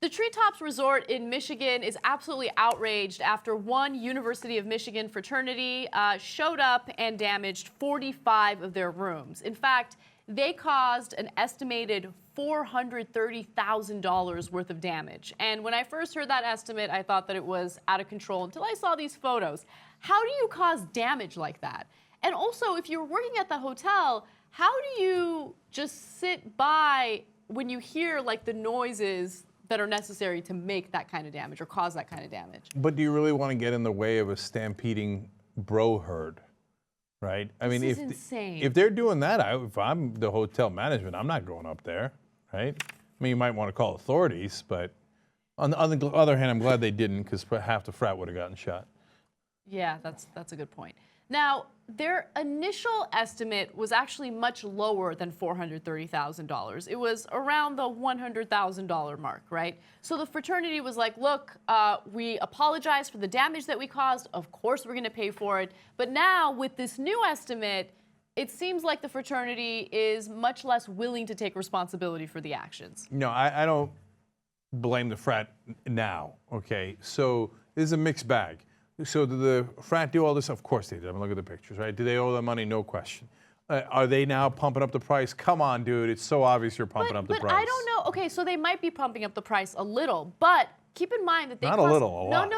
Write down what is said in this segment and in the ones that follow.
The Treetops Resort in Michigan is absolutely outraged after one University of Michigan fraternity showed up and damaged 45 of their rooms. In fact, they caused an estimated $430,000 worth of damage. And when I first heard that estimate, I thought that it was out of control until I saw these photos. How do you cause damage like that? And also, if you're working at the hotel, how do you just sit by when you hear like the noises that are necessary to make that kind of damage or cause that kind of damage? But do you really want to get in the way of a stampeding bro herd, right? I mean, This is insane. If they're doing that, if I'm the hotel management, I'm not going up there, right? I mean, you might want to call authorities, but on the other hand, I'm glad they didn't, because half the frat would have gotten shot. Yeah, that's a good point. Now, their initial estimate was actually much lower than $430,000. It was around the $100,000 mark, right? So the fraternity was like, look, we apologize for the damage that we caused. Of course, we're going to pay for it. But now, with this new estimate, it seems like the fraternity is much less willing to take responsibility for the actions. No, I don't blame the frat now, okay? So this is a mixed bag. So did the frat do all this? Of course they did. I mean, look at the pictures, right? Do they owe them money? No question. Are they now pumping up the price? Come on, dude. It's so obvious you're pumping up the price. But I don't know. Okay, so they might be pumping up the price a little, but keep in mind that they Not cost, a little, a lot. No.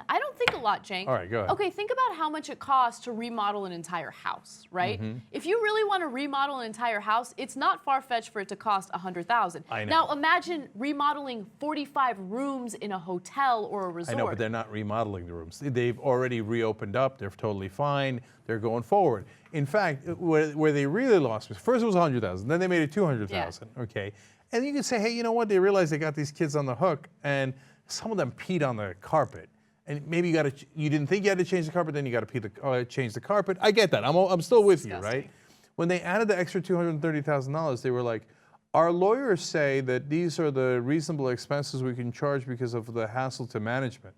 I don't think a lot, Cenk. All right, go ahead. Okay, think about how much it costs to remodel an entire house, right? Mm-hmm. If you really want to remodel an entire house, it's not far-fetched for it to cost $100,000. I know. Now imagine remodeling 45 rooms in a hotel or a resort. I know, but they're not remodeling the rooms. They've already reopened up. They're totally fine. They're going forward. In fact, where they really lost was, first it was $100,000, then they made it $200,000, Yeah. okay? And you can say, hey, you know what? They realized they got these kids on the hook, and some of them peed on the carpet. And maybe you didn't think you had to change the carpet, then you got to change the carpet. I get that. I'm still with you, right? When they added the extra $230,000, they were like, our lawyers say that these are the reasonable expenses we can charge because of the hassle to management.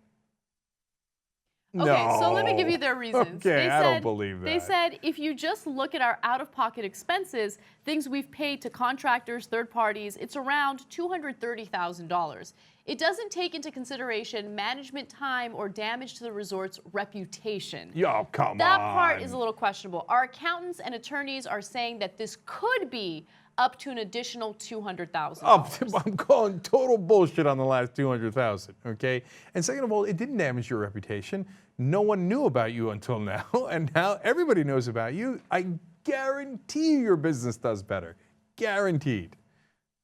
Okay, so let me give you their reasons. Okay, I don't believe that. They said, if you just look at our out-of-pocket expenses, things we've paid to contractors, third parties, it's around $230,000. It doesn't take into consideration management time or damage to the resort's reputation. Yo, come on. That part is a little questionable. Our accountants and attorneys are saying that this could be up to an additional $200,000. I'm calling total bullshit on the last $200,000, okay? And second of all, it didn't damage your reputation. No one knew about you until now, and now everybody knows about you. I guarantee your business does better. Guaranteed.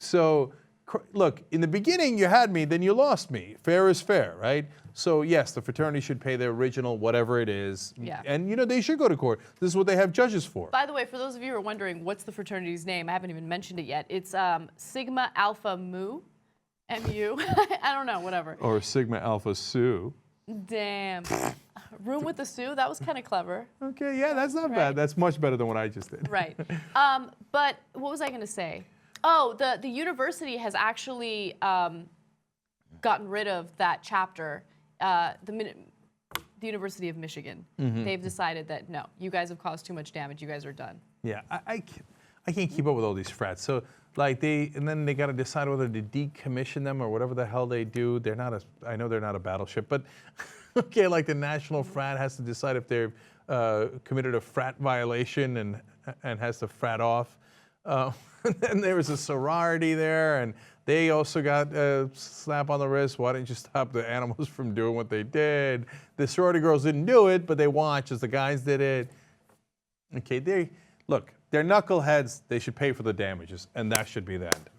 So, look, in the beginning you had me, then you lost me. Fair is fair, right? So yes, the fraternity should pay their original whatever it is. Yeah. And you know, they should go to court. This is what they have judges for. By the way, for those of you who are wondering, what's the fraternity's name? I haven't even mentioned it yet. It's Sigma Alpha Mu, M-U. I don't know, whatever. Or Sigma Alpha Su. Damn. Room with the Sue, that was kind of clever. Okay, yeah, that's not bad. That's much better than what I just did. Right. But what was I going to say? Oh, the university has actually gotten rid of that chapter. The University of Michigan. Mm-hmm. They've decided that, no, you guys have caused too much damage. You guys are done. Yeah, I can't keep up with all these frats. So, like, and then they got to decide whether to decommission them or whatever the hell they do. I know they're not a battleship, but okay, like the national frat has to decide if they've committed a frat violation and has to frat off. And there was a sorority there, and they also got a slap on the wrist. Why didn't you stop the animals from doing what they did? The sorority girls didn't do it, but they watched as the guys did it. Okay, they're knuckleheads. They should pay for the damages, and that should be the end.